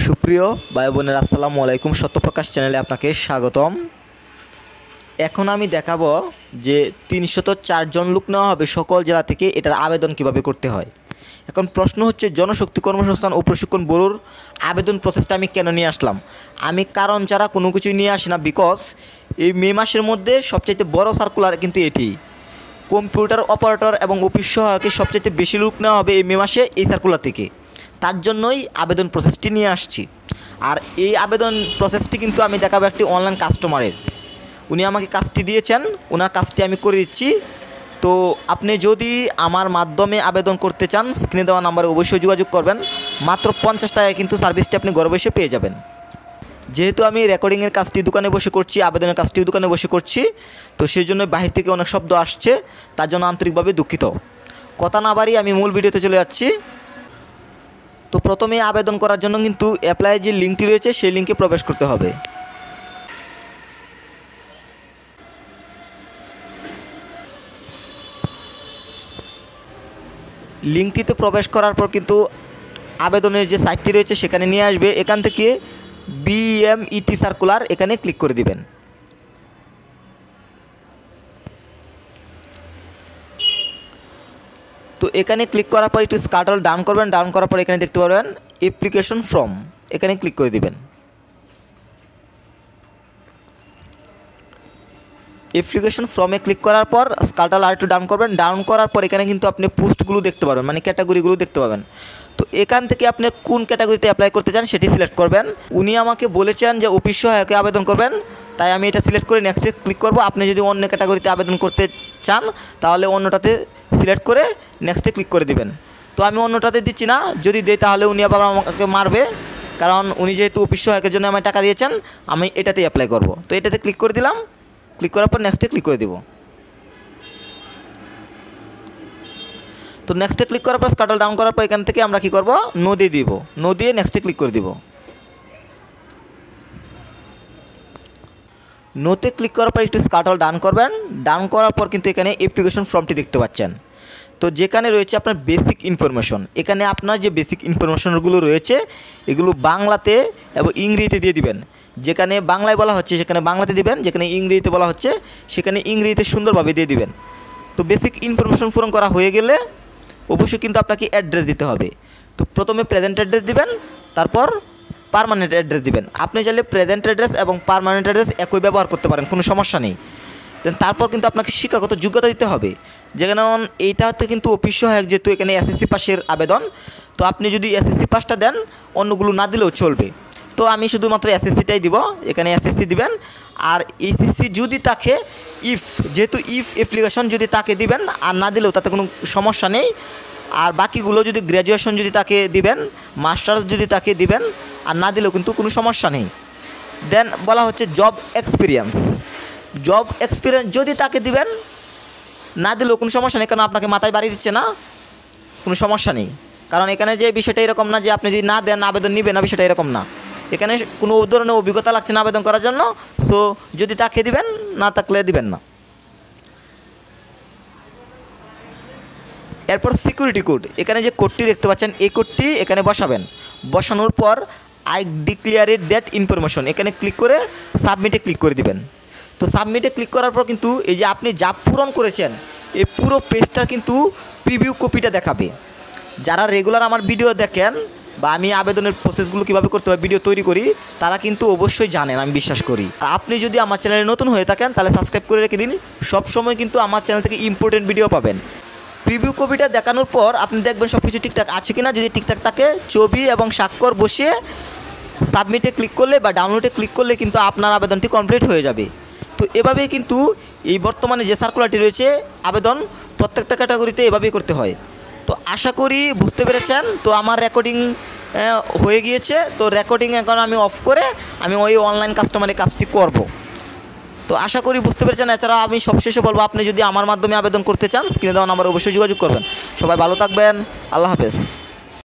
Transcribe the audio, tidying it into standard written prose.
সুপ্রিয় ভাই বোনেরা, আসসালামু আলাইকুম। সত্যপ্রকাশ চ্যানেলে আপনাকে স্বাগতম। এখন আমি দেখাবো যে 304 জন লোক নেওয়া হবে সকল জেলা থেকে। এটার আবেদন কিভাবে করতে হয়। এখন প্রশ্ন হচ্ছে, জনশক্তি কর্মসংস্থান ও প্রশিক্ষণ ব্যুরোর আবেদন প্রসেসটা আমি কেন নিয়ে আসলাম। আমি কারণ ছাড়া কোনো কিছুই নিয়ে আসি না। বিকজ এই মে মাসের মধ্যে সবচাইতে বড় সার্কুলার কিন্তু এটি। কম্পিউটার অপারেটর এবং অফিস সহায়কের সবচাইতে বেশি লোক নেওয়া হবে এই মে মাসে এই সার্কুলার থেকে। তার জন্যই আবেদন প্রসেসটি নিয়ে আসছি। আর এই আবেদন প্রসেসটি কিন্তু আমি দেখাবো একটি অনলাইন কাস্টমারের। উনি আমাকে কাজটি দিয়েছেন, ওনার কাজটি আমি করে দিচ্ছি। তো আপনি যদি আমার মাধ্যমে আবেদন করতে চান, স্ক্রিনে দেওয়া নাম্বারে অবশ্যই যোগাযোগ করবেন। মাত্র 50 টাকায় কিন্তু সার্ভিসটি আপনি ঘরে বসে পেয়ে যাবেন। যেহেতু আমি রেকর্ডিংয়ের কাজটি দোকানে বসে করছি, আবেদনের কাজটিও দোকানে বসে করছি, তো সেই জন্য বাহির থেকে অনেক শব্দ আসছে, তার জন্য আন্তরিকভাবে দুঃখিত। কথা না বাড়িয়ে আমি মূল ভিডিওতে চলে যাচ্ছি। তো প্রথমে আবেদন করার জন্য কিন্তু অ্যাপ্লাই যে লিঙ্কটি রয়েছে সেই লিঙ্কে প্রবেশ করতে হবে। লিঙ্কটিতে প্রবেশ করার পর কিন্তু আবেদনের যে সাইটটি রয়েছে সেখানে নিয়ে আসবে। এখান থেকে বিএমইটি সার্কুলার এখানে ক্লিক করে দিবেন। তো এখানে ক্লিক করার পর একটু স্ক্রল ডাউন করবেন। ডাউন করার পর এখানে দেখতে পারবেন অ্যাপ্লিকেশন ফর্ম, এখানে ক্লিক করে দিবেন। অ্যাপ্লিকেশন ফর্মে ক্লিক করার পর স্ক্রল আর একটু ডাউন করবেন। ডাউন করার পর এখানে কিন্তু আপনি পোস্টগুলো দেখতে পারবেন, মানে ক্যাটাগরিগুলো দেখতে পাবেন। তো এখান থেকে আপনি কোন ক্যাটাগরিতে অ্যাপ্লাই করতে চান সেটি সিলেক্ট করবেন। উনি আমাকে বলেছেন যে অফিস সহায়কে আবেদন করবেন, তাই আমি এটা সিলেক্ট করে নেক্সটে ক্লিক করব। আপনি যদি অন্য ক্যাটাগরিতে আবেদন করতে চান তাহলে অন্যটাতে সিলেক্ট করে নেক্সটে ক্লিক করে দিবেন। তো আমি অন্যটাতে দিচ্ছি না, যদি দেই তাহলে উনি আবার আমাকে মারবে, কারণ উনি যেহেতু অফিস সহায়কের জন্য আমায় টাকা দিয়েছেন, আমি এটাতেই অ্যাপ্লাই করব। তো এটাতে ক্লিক করে দিলাম। ক্লিক করার পর নেক্সটে ক্লিক করে দেব। তো নেক্সটে ক্লিক করার পর স্ক্রল ডাউন করার পর এখান থেকে আমরা কি করব, নো দিয়ে দিব। নো দিয়ে নেক্সটে ক্লিক করে দিব। নোতে ক্লিক করার পর একটু স্ক্রল ডাউন করবেন। ডাউন করার পর কিন্তু এখানে অ্যাপ্লিকেশন ফর্মটি দেখতে পাচ্ছেন। তো যেখানে রয়েছে আপনার বেসিক ইনফরমেশন, এখানে আপনার যে বেসিক ইনফরমেশনগুলো রয়েছে এগুলো বাংলাতে এবং ইংরেজিতে দিয়ে দিবেন। যেখানে বাংলায় বলা হচ্ছে সেখানে বাংলাতে দিবেন, যেখানে ইংরেজিতে বলা হচ্ছে সেখানে ইংরেজিতে সুন্দরভাবে দিয়ে দিবেন। তো বেসিক ইনফরমেশন পূরণ করা হয়ে গেলে অবশ্যই কিন্তু আপনাকে অ্যাড্রেস দিতে হবে। তো প্রথমে প্রেজেন্ট অ্যাড্রেস দিবেন, তারপর পার্মানেন্ট অ্যাড্রেস দিবেন। আপনি চাইলে প্রেজেন্ট অ্যাড্রেস এবং পার্মানেন্ট অ্যাড্রেস একই ব্যবহার করতে পারেন, কোনো সমস্যা নেই। দেন তারপর কিন্তু আপনাকে শিক্ষাগত যোগ্যতা দিতে হবে। যেমন এইটাতে কিন্তু অফিস সহায়ক, যেহেতু এখানে এসএসসি পাসের আবেদন, তো আপনি যদি এসএসসি পাসটা দেন অন্যগুলো না দিলেও চলবে। তো আমি শুধুমাত্র এসএসসিটাই দিব, এখানে এসএসসি দিবেন। আর এইচএসসি যদি তাকে যেহেতু অ্যাপ্লিকেশন যদি তাকে দিবেন, আর না দিলেও তাতে কোনো সমস্যা নেই। আর বাকিগুলো যদি গ্র্যাজুয়েশন যদি তাকে দিবেন, মাস্টার্স যদি তাকে দিবেন, আর না দিলেও কিন্তু কোনো সমস্যা নেই। দেন বলা হচ্ছে জব এক্সপিরিয়েন্স যদি তাকে দিবেন, না দিলেও কোনো সমস্যা নেই, কারণ আপনাকে মাথায় বাড়ি দিচ্ছে না, কোনো সমস্যা নেই। কারণ এখানে যে বিষয়টা এরকম না যে আপনি যদি না দেন আবেদন নিবে না, বিষয়টা এরকম না। এখানে কোনো ধরনের অভিজ্ঞতা লাগছে না আবেদন করার জন্য। সো যদি তাকে দিবেন, না থাকলে দিবেন না। এরপর সিকিউরিটি কোড, এখানে যে কোডটি দেখতে পাচ্ছেন এই কোডটি এখানে বসাবেন। বসানোর পর আই ডিক্লেয়ারেড দ্যাট ইনফরমেশন, এখানে ক্লিক করে সাবমিটে ক্লিক করে দিবেন। তো সাবমিটে ক্লিক করার পর কিন্তু এই যে আপনি যা পূরণ করেছেন এই পুরো পেজটার কিন্তু প্রিভিউ কপিটা দেখাবে। যারা রেগুলার আমার ভিডিও দেখেন বা আমি আবেদনের প্রসেসগুলো কীভাবে করতে হয় ভিডিও তৈরি করি, তারা কিন্তু অবশ্যই জানেন, আমি বিশ্বাস করি। আর আপনি যদি আমার চ্যানেলে নতুন হয়ে থাকেন তাহলে সাবস্ক্রাইব করে রেখে দিন। সবসময় কিন্তু আমার চ্যানেল থেকে ইম্পর্টেন্ট ভিডিও পাবেন। প্রিভিউ কপিটা দেখানোর পর আপনি দেখবেন সব কিছু ঠিকঠাক আছে কি না। যদি ঠিকঠাক থাকে ছবি এবং স্বাক্ষর বসিয়ে সাবমিটে ক্লিক করলে বা ডাউনলোডে ক্লিক করলে কিন্তু আপনার আবেদনটি কমপ্লিট হয়ে যাবে। তো এভাবেই কিন্তু এই বর্তমানে যে সার্কুলারটি রয়েছে আবেদন প্রত্যেকটা ক্যাটাগরিতে এভাবেই করতে হয়। তো আশা করি বুঝতে পেরেছেন। তো আমার রেকর্ডিং হয়ে গিয়েছে। তো রেকর্ডিং এখন আমি অফ করে আমি ওই অনলাইন কাস্টমারের কাজটি করব। তো আশা করি বুঝতে পেরেছেন। এছাড়া আমি সবশেষে বলবো, আপনি যদি আমার মাধ্যমে আবেদন করতে চান স্ক্রিনে দেওয়া নাম্বারে অবশ্যই যোগাযোগ করবেন। সবাই ভালো থাকবেন। আল্লাহ হাফেজ।